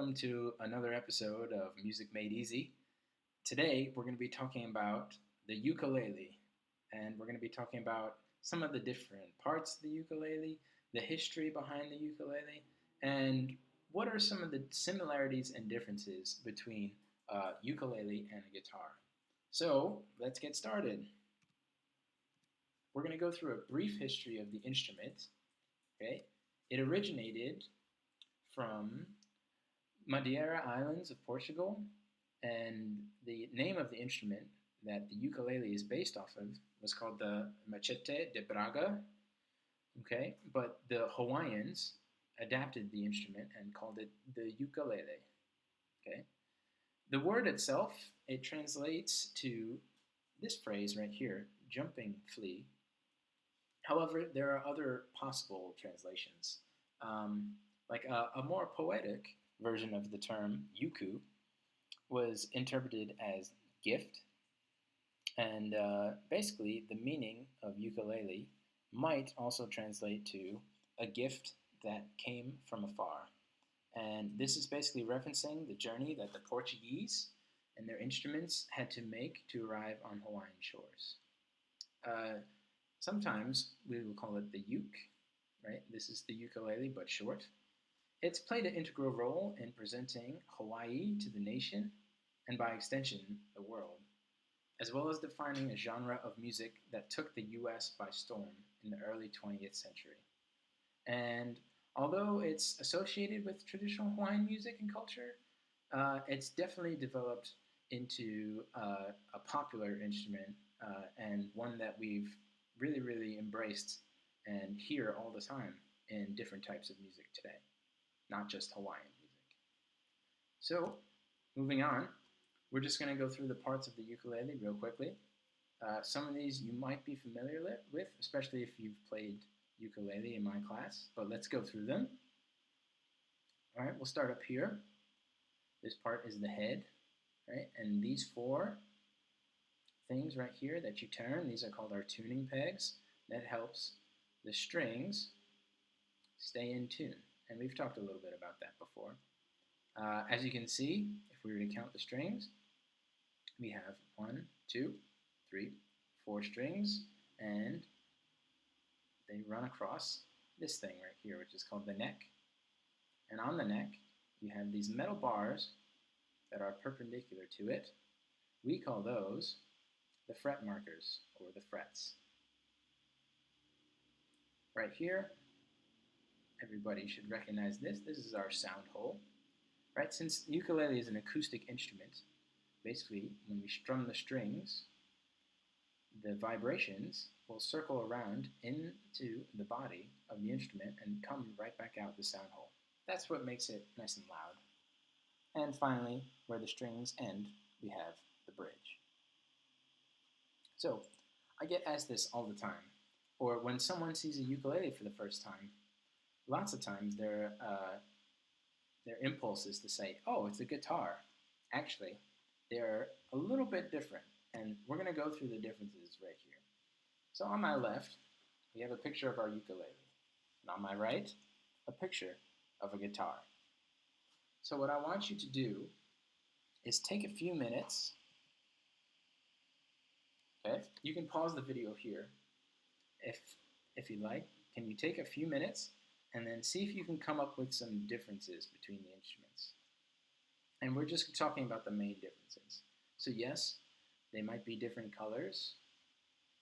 welcome to another episode of Music Made Easy. Today, we're going to be talking about the ukulele, and we're going to be talking about some of the different parts of the ukulele, the history behind the ukulele, and what are some of the similarities and differences between a ukulele and a guitar. So, let's get started. We're going to go through a brief history of the instrument. Okay, it originated from Madeira Islands of Portugal, and the name of the instrument that the ukulele is based off of was called the machete de Braga. Okay, but the Hawaiians adapted the instrument and called it the ukulele. Okay, the word itself it translates to this phrase right here, jumping flea. However, there are other possible translations. Like a more poetic version of the term yuku was interpreted as gift, and basically the meaning of ukulele might also translate to a gift that came from afar. And this is basically referencing the journey that the Portuguese and their instruments had to make to arrive on Hawaiian shores. Sometimes we will call it the uke, right? This is the ukulele, but short. It's played an integral role in presenting Hawaii to the nation, and by extension, the world, as well as defining a genre of music that took the US by storm in the early 20th century. And although it's associated with traditional Hawaiian music and culture, it's definitely developed into a popular instrument and one that we've really, really embraced and hear all the time in different types of music today, not just Hawaiian music. So, moving on, we're just going to go through the parts of the ukulele real quickly. Some of these you might be familiar with, especially if you've played ukulele in my class, but let's go through them. All right, we'll start up here. This part is the head, right? And these four things right here that you turn, these are called our tuning pegs. That helps the strings stay in tune. And we've talked a little bit about that before. As you can see, if we were to count the strings, we have 1, 2, 3, 4 strings, and they run across this thing right here, which is called the neck. And on the neck, you have these metal bars that are perpendicular to it. We call those the fret markers, or the frets. Right here, everybody should recognize this. This is our sound hole. Right? Since ukulele is an acoustic instrument, basically when we strum the strings, the vibrations will circle around into the body of the instrument and come right back out the sound hole. That's what makes it nice and loud. And finally, where the strings end, we have the bridge. So, I get asked this all the time, or when someone sees a ukulele for the first time, lots of times their impulse is to say, oh, it's a guitar. Actually, they're a little bit different, and we're going to go through the differences right here. So on my left, we have a picture of our ukulele, and on my right, a picture of a guitar. So what I want you to do is take a few minutes. Okay, you can pause the video here if you like. Can you take a few minutes and then see if you can come up with some differences between the instruments? And we're just talking about the main differences. So yes, they might be different colors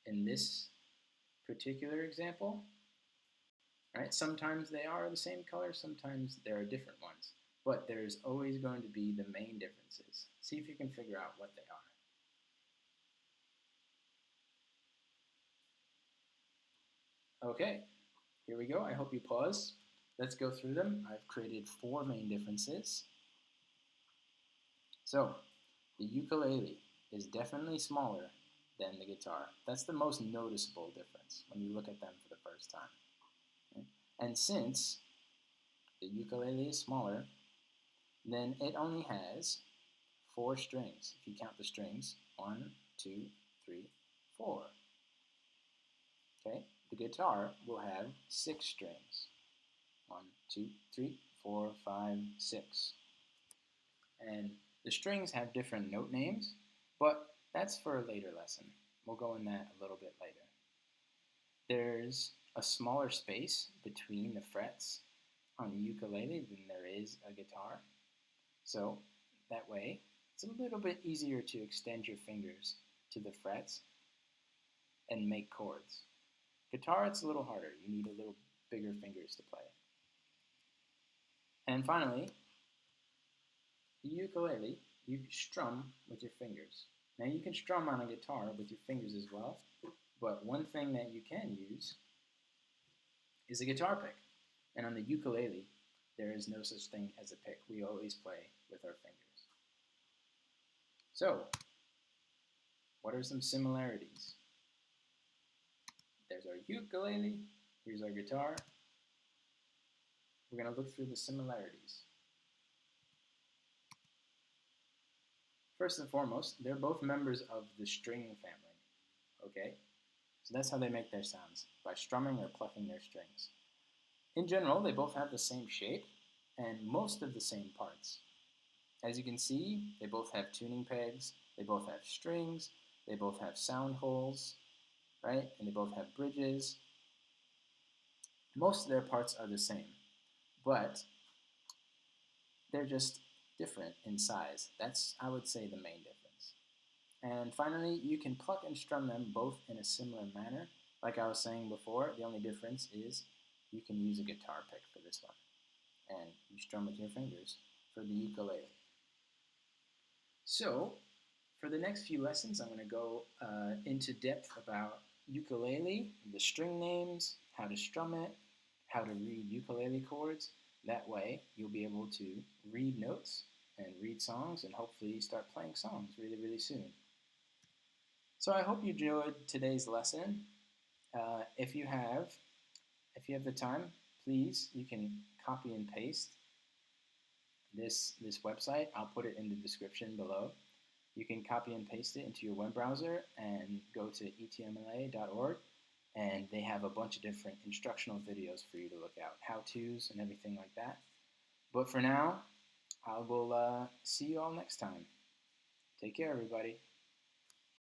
in this particular example. Right? Sometimes they are the same color, sometimes there are different ones. But there's always going to be the main differences. See if you can figure out what they are. Okay, here we go. I hope you pause. Let's go through them. I've created 4 main differences. So, the ukulele is definitely smaller than the guitar. That's the most noticeable difference when you look at them for the first time. Okay? And since the ukulele is smaller, then it only has 4 strings. If you count the strings, 1, 2, 3, 4. Okay? The guitar will have 6 strings. 1, 2, 3, 4, 5, 6. And the strings have different note names, but that's for a later lesson. We'll go in that a little bit later. There's a smaller space between the frets on the ukulele than there is a guitar. So that way, it's a little bit easier to extend your fingers to the frets and make chords. Guitar, it's a little harder. You need a little bigger fingers to play. And finally, the ukulele, you strum with your fingers. Now you can strum on a guitar with your fingers as well, but one thing that you can use is a guitar pick. And on the ukulele, there is no such thing as a pick. We always play with our fingers. So, what are some similarities? There's our ukulele, here's our guitar. We're going to look through the similarities. First and foremost, they're both members of the string family, okay? So that's how they make their sounds, by strumming or plucking their strings. In general, they both have the same shape and most of the same parts. As you can see, they both have tuning pegs, they both have strings, they both have sound holes, right? And they both have bridges. Most of their parts are the same, but they're just different in size. That's, I would say, the main difference. And finally, you can pluck and strum them both in a similar manner. Like I was saying before, the only difference is you can use a guitar pick for this one, and you strum with your fingers for the ukulele. So, for the next few lessons, I'm going to go into depth about ukulele, the string names, how to strum it, how to read ukulele chords. That way, you'll be able to read notes and read songs and hopefully start playing songs really, really soon. So I hope you enjoyed today's lesson. If you have the time, please, you can copy and paste this website. I'll put it in the description below. You can copy and paste it into your web browser and go to etmla.org, and they have a bunch of different instructional videos for you to look out, how-tos and everything like that. But for now, I will see you all next time. Take care, everybody.